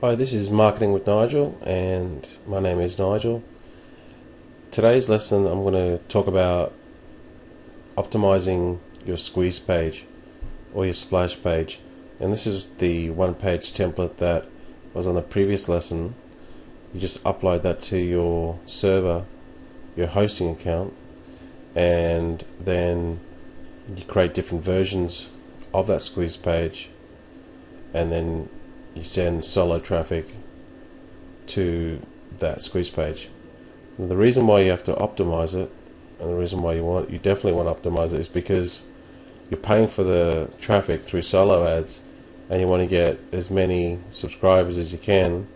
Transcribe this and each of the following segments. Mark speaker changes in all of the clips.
Speaker 1: Hi, this is Marketing with Nigel, and my name is Nigel. Today's lesson I'm going to talk about optimizing your squeeze page or your splash page, and this is the one-page template that was on the previous lesson. You just upload that to your server, your hosting account, and then you create different versions of that squeeze page, and then you send solo traffic to that squeeze page. And the reason why you have to optimize it, and the reason why you definitely want to optimize it, is because you're paying for the traffic through solo ads, and you want to get as many subscribers as you can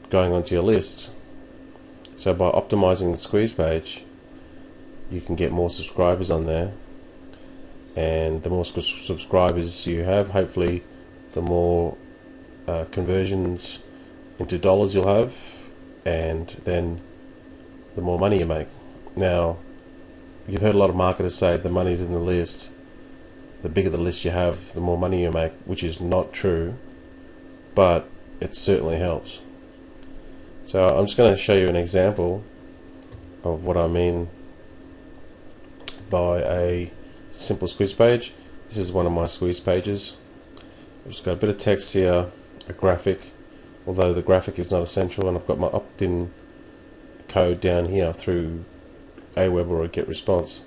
Speaker 1: going onto your list. So by optimizing the squeeze page, you can get more subscribers on there, and the more subscribers you have, hopefully the more conversions into dollars you'll have, and then the more money you make. Now, you've heard a lot of marketers say the money's in the list. The bigger the list you have, the more money you make, which is not true, but it certainly helps. So I'm just going to show you an example of what I mean by a simple squeeze page. This is one of my squeeze pages. I've just got a bit of text here, a graphic, although the graphic is not essential, and I've got my opt-in code down here through Aweber or GetResponse.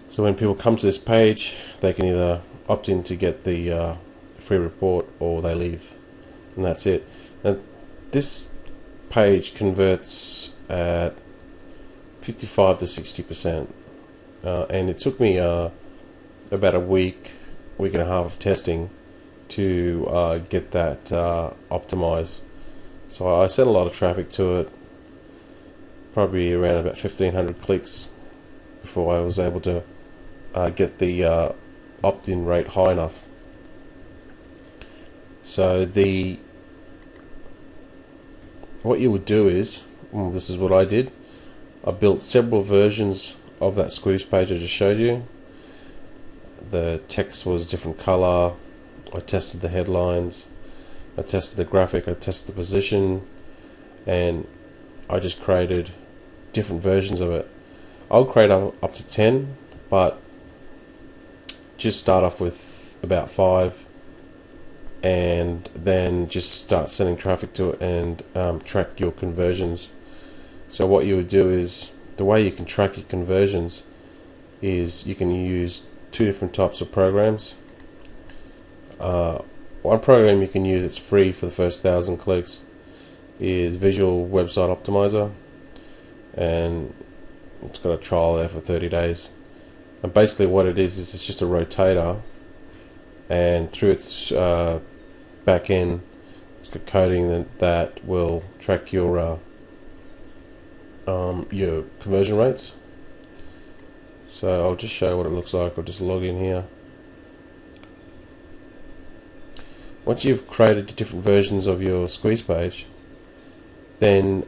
Speaker 1: So when people come to this page, they can either opt in to get the free report, or they leave, and that's it. Now, this page converts at 55 to 60%, and it took me about a week and a half of testing to get that optimized. So I sent a lot of traffic to it, probably around about 1,500 clicks before I was able to get the opt-in rate high enough. So what you would do is, this is what I did. I built several versions of that squeeze page I just showed you. The text was different color. I tested the headlines, I tested the graphic, I tested the position, and I just created different versions of it. I'll create up to 10, but just start off with about 5, and then just start sending traffic to it and track your conversions. So what you would do is, the way you can track your conversions is you can use two different types of programs. One program you can use, it's free for the first 1,000 clicks, is Visual Website Optimizer, and it's got a trial there for 30 days. And basically what it is it's just a rotator, and through its back end it's got coding that will track your conversion rates. So I'll just show you what it looks like. I'll just log in here. Once you've created different versions of your squeeze page, then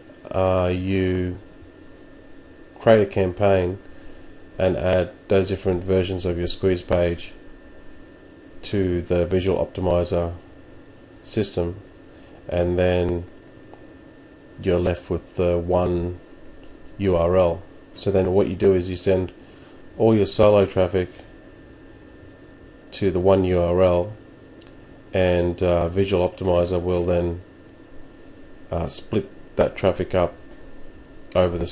Speaker 1: you create a campaign and add those different versions of your squeeze page to the Visual Optimizer system, and then you're left with the one URL. So then what you do is you send all your solo traffic to the one URL, and Visual Optimizer will then split that traffic up over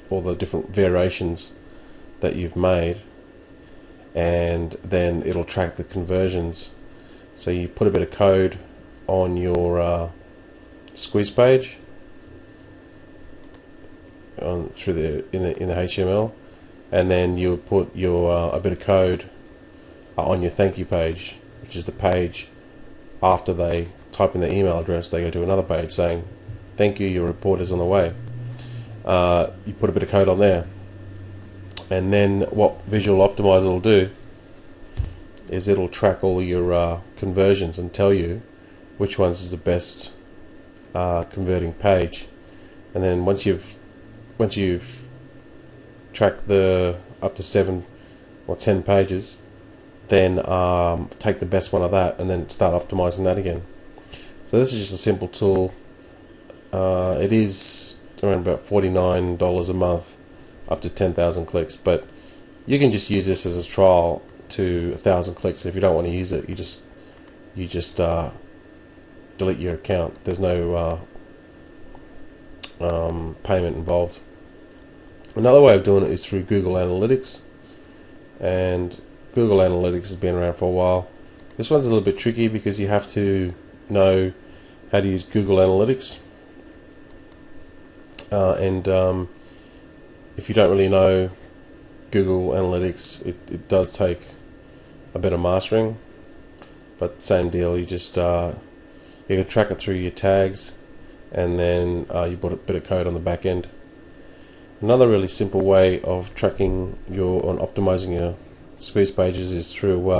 Speaker 1: all the different variations that you've made, and then it'll track the conversions. So you put a bit of code on your squeeze page in the HTML, and then you put your a bit of code on your thank you page, which is the page after they type in their email address. They go to another page saying, "Thank you, your report is on the way." You put a bit of code on there, and then what Visual Optimizer will do is it'll track all your conversions and tell you which ones is the best converting page. And then once you've tracked the up to 7 or 10 pages, then take the best one of that and then start optimizing that again. So this is just a simple tool. It is around about $49 a month, up to 10,000 clicks. But you can just use this as a trial to 1,000 clicks. If you don't want to use it, you just delete your account. There's no payment involved. Another way of doing it is through Google Analytics, and Google Analytics has been around for a while. This one's a little bit tricky because you have to know how to use Google Analytics, and if you don't really know Google Analytics, it does take a bit of mastering, but same deal. You just you can track it through your tags, and then you put a bit of code on the back end. Another really simple way of tracking optimizing your squeeze pages is through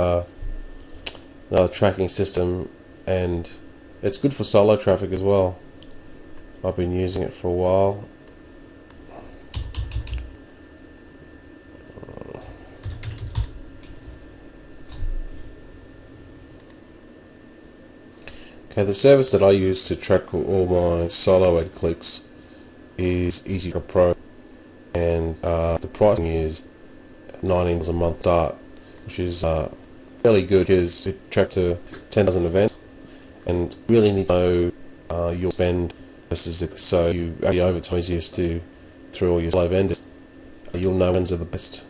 Speaker 1: another tracking system, and it's good for solo traffic as well. I've been using it for a while. Okay, the service that I use to track all my solo ad clicks is EasyTracker Pro, and the pricing is $19 a month start, which is fairly good because it tracks to 10,000 events, and really need to know your spend versus it, so you actually overtime used to through all your solo vendors. You'll know when's are the best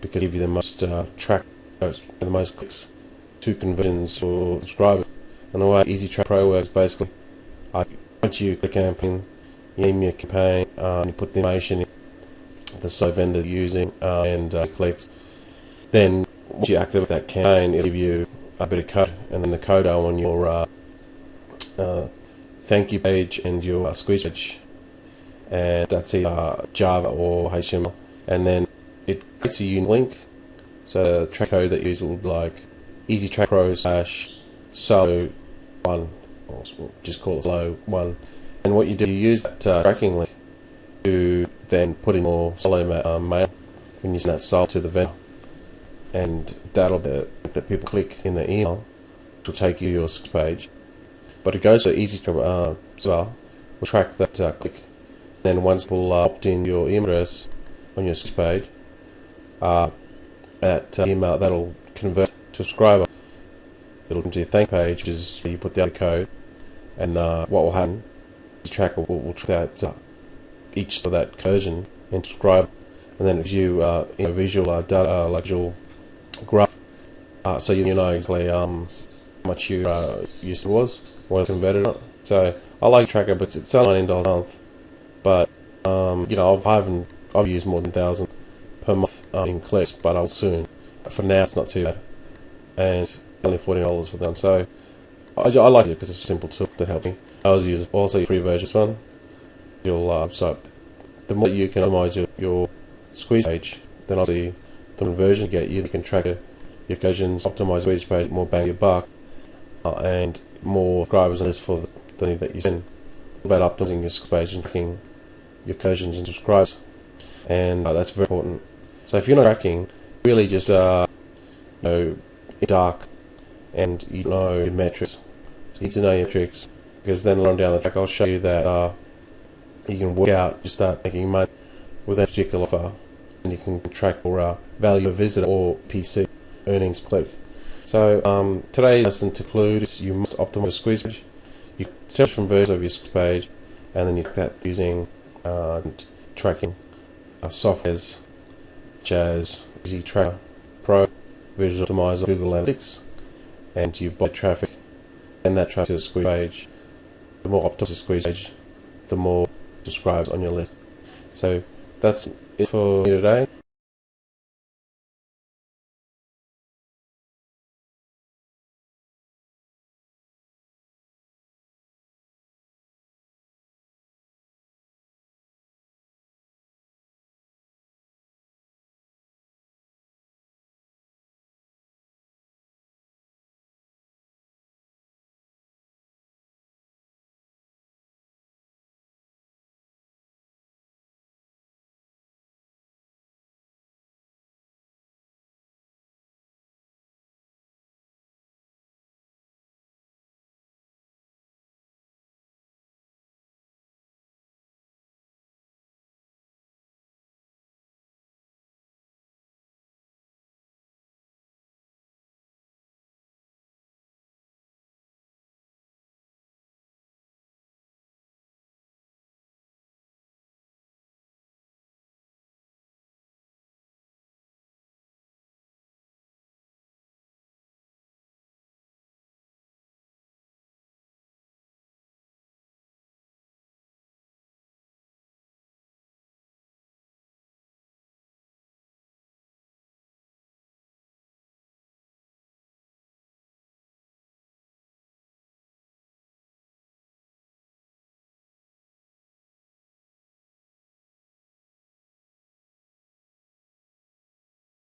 Speaker 1: because they give you the most track, the most clicks to conversions for subscribers. And the way EasyTracker Pro works, basically, once you click a campaign, you name your campaign, you put the information in the solo vendor you're using, and clicks. Then once you activate that campaign, it'll give you a bit of code, and then the code on your thank you page and your squeeze page, and that's either Java or HTML, and then it creates a unique link. So the track code that you use will be like EasyTracker Pro /solo1, or we'll just call it solo1. And what you do, you use that tracking link to then put in your solo mail when you send that solo to the vendor, and that'll be that people click in the email, which will take you to your squeeze page. But it goes to EasyTracker as well. We'll track that click. Then once people opt in your email address on your squeeze page, that email that'll convert to a subscriber. It'll come to your thank page, which is where you put down the code, and what will happen? The tracker will track that each of that conversion and subscribe, and then it gives you in a visual data, like visual graph, so you know exactly how much you used to was, what it converted on. So I like tracker, but it's only $19 a month. But you know, I've used more than 1,000 per month in clicks, but I'll soon. But for now, it's not too bad, and only $14 for that. So I like it because it's a simple tool that helps me. I always use also free version this one. You'll so the more you can optimize your squeeze page, then obviously the conversion you get, you can track your conversions, optimize squeeze page, more bang your buck, and more subscribers on this for the money that you spend. About optimizing your squeeze page and tracking your conversions and subscribers, and that's very important. So if you're not tracking, really just you know, dark, and you know your metrics. So you need to know your metrics, because then later on down the track I'll show you that you can work out, just start making money with that particular offer, and you can track your value per visitor or PC earnings per click. So today's lesson to conclude is you must optimize your squeeze page. You search from versions of your squeeze page, and then you track that using tracking softwares such as EasyTracker Pro, Visual Optimizer, Google Analytics, and you buy traffic, and that traffic to the squeeze page. The more optimized the squeeze page, the more subscribers on your list. So that's it for me today.